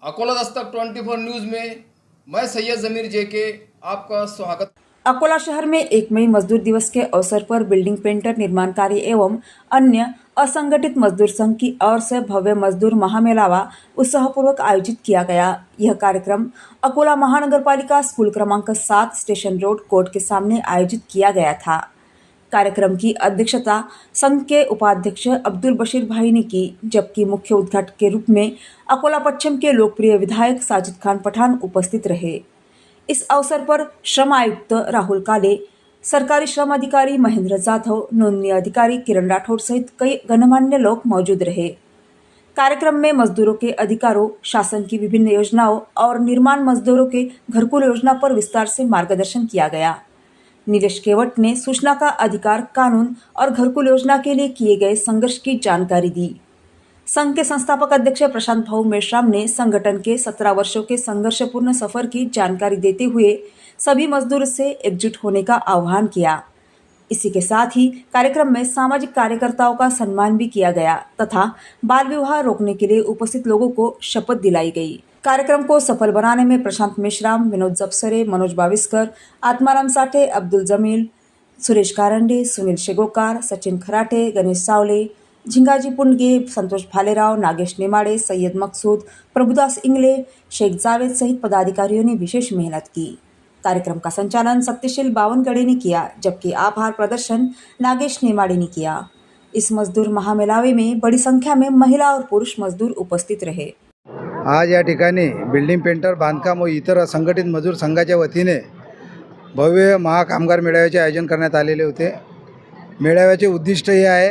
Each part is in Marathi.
अकोला दस्तक 24 न्यूज़ में मैं सैयद ज़मीर जेके आपका स्वागत। अकोला शहर में 1 मई मजदूर दिवस के अवसर पर बिल्डिंग पेंटर निर्माण कार्य एवं अन्य असंगठित मजदूर संघ की ओर से भव्य मजदूर महामेलावा उत्साहपूर्वक आयोजित किया गया। यह कार्यक्रम अकोला महानगरपालिका स्कूल क्रमांक 7 स्टेशन रोड कोर्ट के सामने आयोजित किया गया था। कार्यक्रम की अध्यक्षता संघ के उपाध्यक्ष अब्दुल बशीर भाई ने की, जबकि मुख्य उद्घाटक के रूप में अकोला पश्चिम के लोकप्रिय विधायक साजिद खान पठान उपस्थित रहे। इस अवसर पर श्रम आयुक्त राहुल काले, सरकारी श्रम अधिकारी महेंद्र जाधव, नोंदणी अधिकारी किरण राठौड़ सहित कई गणमान्य लोग मौजूद रहे। कार्यक्रम में मजदूरों के अधिकारों, शासन की विभिन्न योजनाओं और निर्माण मजदूरों के घरकुल योजना पर विस्तार से मार्गदर्शन किया गया। नीलेश केवट ने सूचना का अधिकार कानून और घरकुल योजना के लिए किए गए संघर्ष की जानकारी दी। संघ के संस्थापक अध्यक्ष प्रशांत भाऊ मेश्राम ने संगठन के 17 वर्षों के संघर्षपूर्ण सफर की जानकारी देते हुए सभी मजदूर से एकजुट होने का आह्वान किया। इसी के साथ ही कार्यक्रम में सामाजिक कार्यकर्ताओं का सम्मान भी किया गया तथा बाल विवाह रोकने के लिए उपस्थित लोगों को शपथ दिलाई गई। कार्यक्रम को सफल बनाने में प्रशांत मेश्राम, विनोद जपसरे, मनोज बाविस्कर, आत्माराम साठे, अब्दुल जमील, सुरेश कारंडे, सुनील शेगोकार, सचिन खराटे, गणेश सावले, झिंगाजी पुंडगे, संतोष भालेराव, नागेश नेमाड़े, सैयद मकसूद, प्रभुदास इंगले, शेख जावेद सहित पदाधिकारियों ने विशेष मेहनत की। कार्यक्रम का संचालन सत्यशील बावनगड़े ने किया, जबकि आभार प्रदर्शन नागेश नेमाड़े ने किया। इस मजदूर महामेलावे में बड़ी संख्या में महिला और पुरुष मजदूर उपस्थित रहे। आज या ठिकाणी बिल्डिंग पेंटर, बांधकाम व इतर असंघटित मजूर संघाच्या वतीने भव्य महाकामगार मेळाव्याचे आयोजन करण्यात आलेले होते। मेळाव्याचे उद्दिष्ट हे आहे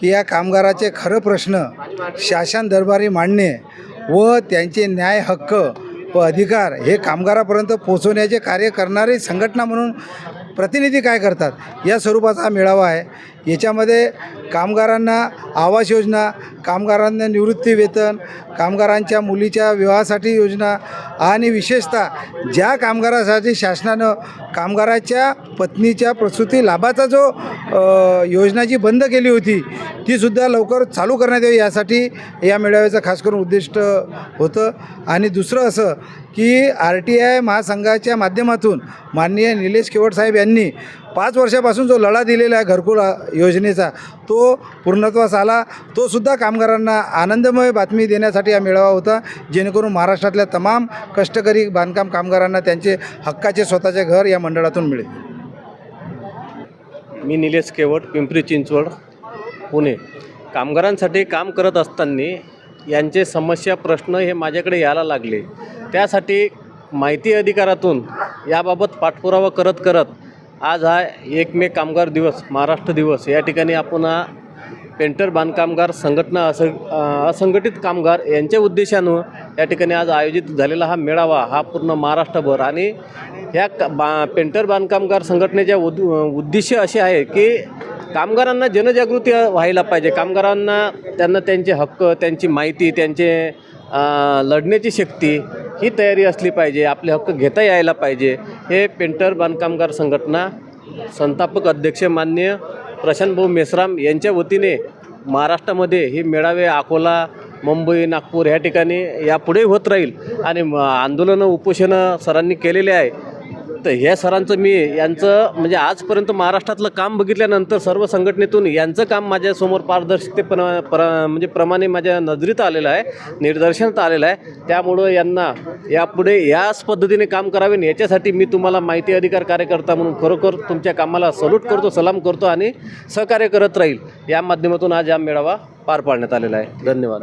की या कामगाराचे खरं प्रश्न शासन दरबारी मांडणे व त्यांचे न्याय, हक्क व अधिकार हे कामगारापर्यंत पोहोचवण्याचे कार्य करणारी संघटना म्हणून प्रतिनिधी काय करतात या स्वरूपाचा हा मेळावा आहे। याच्यामध्ये कामगारांना आवास योजना, कामगारांना निवृत्ती वेतन, कामगारांच्या मुलीच्या विवाहासाठी योजना आणि विशेषतः ज्या कामगारासाठी शासनानं कामगाराच्या पत्नीच्या प्रसूती लाभाचा जो योजना जी बंद केली होती तीसुद्धा लवकर चालू करण्यात यावी यासाठी या मेळाव्याचं खास करून उद्दिष्ट होतं। आणि दुसरं असं की RTI महासंघाच्या माध्यमातून माननीय निलेश केवट साहेब यांनी 5 वर्षापासून जो लढा दिलेला आहे घरकुल योजनेचा तो पूर्णत्वास आला। तो सुद्धा कामगारांना आनंदमय बातमी देण्यासाठी हा मेळावा होता, जेणेकरून महाराष्ट्रातल्या तमाम कष्टकरी बांधकाम कामगारांना त्यांचे हक्काचे स्वतःचे घर या मंडळातून मिळेल। मी निलेश केवट, पिंपरी चिंचवड, पुणे। कामगारांसाठी काम करत असताना यांचे समस्या, प्रश्न हे माझ्याकडे यायला लागले। त्यासाठी माहिती अधिकारातून याबाबत पाठपुरावा करत करत आज हा 1 मे कामगार दिवस, महाराष्ट्र दिवस या ठिकाणी आपण पेंटर, बांधकामगार संघटना, असंघटित कामगार यांच्या उद्देशानं या ठिकाणी आज आयोजित झालेला हा मेळावा हा पूर्ण महाराष्ट्रभर आणि ह्या पेंटर बांधकामगार संघटनेच्या उद्देश असे आहे की कामगारांना जनजागृती व्हायला पाहिजे। कामगारांना त्यांना त्यांचे हक्क, त्यांची माहिती, त्यांचे लढण्याची शक्ती ही तयारी असली पाहिजे, आपले हक्क घेता यायला पाहिजे। हे पेंटर बांधकामगार संघटना संस्थापक अध्यक्ष माननीय प्रशांत भाऊ मेश्राम यांच्या वतीने महाराष्ट्रामध्ये हे मेळावे अकोला, मुंबई, नागपूर ह्या ठिकाणी यापुढे होत राहील आणि आंदोलनं, उपोषणं सरांनी केलेले आहे। तर ह्या सरांचं मी यांचं म्हणजे आजपर्यंत महाराष्ट्रातलं काम बघितल्यानंतर सर्व संघटनेतून यांचं काम माझ्यासमोर म्हणजे प्रमाणे माझ्या नजरेत आलेलं आहे, निदर्शनात आलेलं आहे। त्यामुळं यांना यापुढे याच पद्धतीने काम करावे याच्यासाठी मी तुम्हाला माहिती अधिकार कार्यकर्ता म्हणून खरोखर तुमच्या कामाला सल्यूट करतो, सलाम करतो आणि सहकार्य करत राहील। या माध्यमातून आज हा मेळावा पार पाडण्यात आलेला आहे। धन्यवाद।